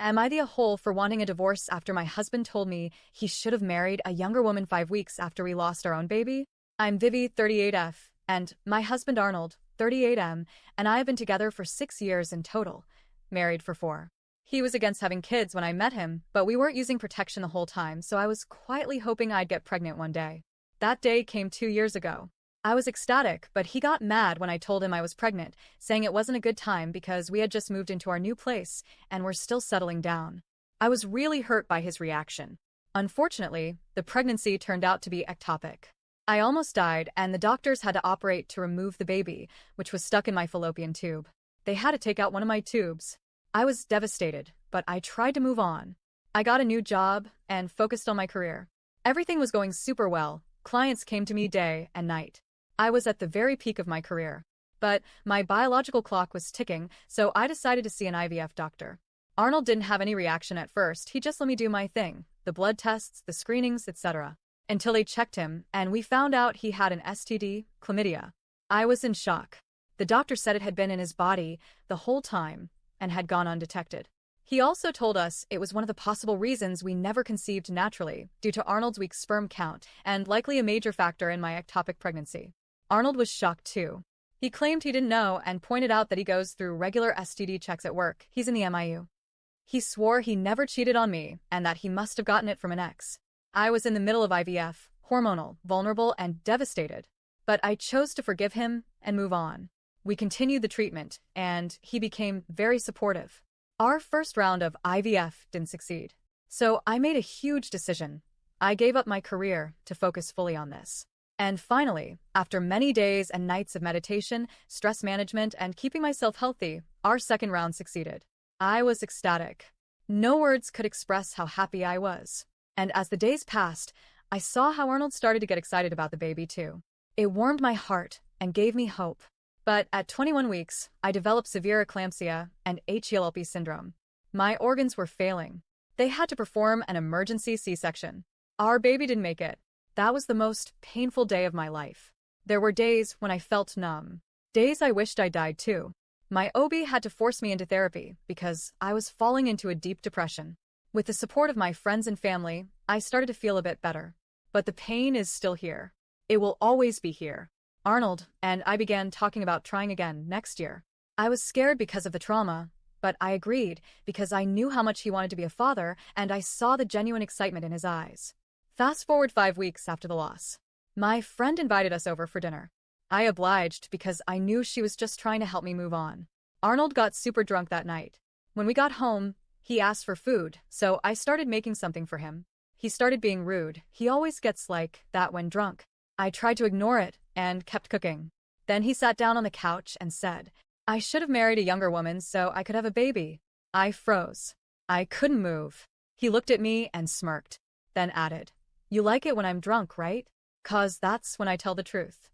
Am I the a-hole for wanting a divorce after my husband told me he should have married a younger woman 5 weeks after we lost our own baby? I'm Vivi, 38F, and my husband Arnold, 38M, and I have been together for 6 years in total, married for 4. He was against having kids when I met him, but we weren't using protection the whole time, so I was quietly hoping I'd get pregnant one day. That day came 2 years ago. I was ecstatic, but he got mad when I told him I was pregnant, saying it wasn't a good time because we had just moved into our new place and were still settling down. I was really hurt by his reaction. Unfortunately, the pregnancy turned out to be ectopic. I almost died, and the doctors had to operate to remove the baby, which was stuck in my fallopian tube. They had to take out one of my tubes. I was devastated, but I tried to move on. I got a new job and focused on my career. Everything was going super well. Clients came to me day and night. I was at the very peak of my career. But my biological clock was ticking, so I decided to see an IVF doctor. Arnold didn't have any reaction at first. He just let me do my thing, the blood tests, the screenings, etc. Until they checked him, and we found out he had an STD, chlamydia. I was in shock. The doctor said it had been in his body the whole time and had gone undetected. He also told us it was one of the possible reasons we never conceived naturally, due to Arnold's weak sperm count, and likely a major factor in my ectopic pregnancy. Arnold was shocked too. He claimed he didn't know and pointed out that he goes through regular STD checks at work. He's in the MIU. He swore he never cheated on me and that he must have gotten it from an ex. I was in the middle of IVF, hormonal, vulnerable, and devastated. But I chose to forgive him and move on. We continued the treatment, and he became very supportive. Our first round of IVF didn't succeed. So I made a huge decision. I gave up my career to focus fully on this. And finally, after many days and nights of meditation, stress management, and keeping myself healthy, our second round succeeded. I was ecstatic. No words could express how happy I was. And as the days passed, I saw how Arnold started to get excited about the baby too. It warmed my heart and gave me hope. But at 21 weeks, I developed severe eclampsia and HELLP syndrome. My organs were failing. They had to perform an emergency C-section. Our baby didn't make it. That was the most painful day of my life. There were days when I felt numb. Days I wished I died too. My OB had to force me into therapy because I was falling into a deep depression. With the support of my friends and family, I started to feel a bit better. But the pain is still here. It will always be here. Arnold and I began talking about trying again next year. I was scared because of the trauma, but I agreed because I knew how much he wanted to be a father and I saw the genuine excitement in his eyes. Fast forward 5 weeks after the loss. My friend invited us over for dinner. I obliged because I knew she was just trying to help me move on. Arnold got super drunk that night. When we got home, he asked for food, so I started making something for him. He started being rude. He always gets like that when drunk. I tried to ignore it and kept cooking. Then he sat down on the couch and said, I should have married a younger woman so I could have a baby. I froze. I couldn't move. He looked at me and smirked, then added, You like it when I'm drunk, right? 'Cause that's when I tell the truth.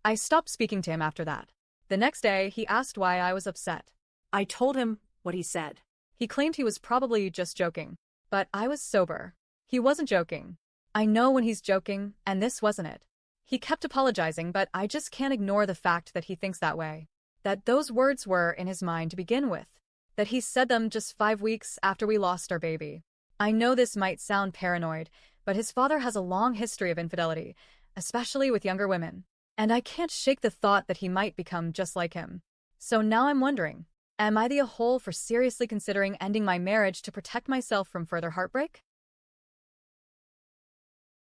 I stopped speaking to him after that. The next day, he asked why I was upset. I told him what he said. He claimed he was probably just joking, but I was sober. He wasn't joking. I know when he's joking, and this wasn't it. He kept apologizing, but I just can't ignore the fact that he thinks that way. That those words were in his mind to begin with. That he said them just 5 weeks after we lost our baby. I know this might sound paranoid, but his father has a long history of infidelity, especially with younger women. And I can't shake the thought that he might become just like him. So now I'm wondering, am I the a-hole for seriously considering ending my marriage to protect myself from further heartbreak?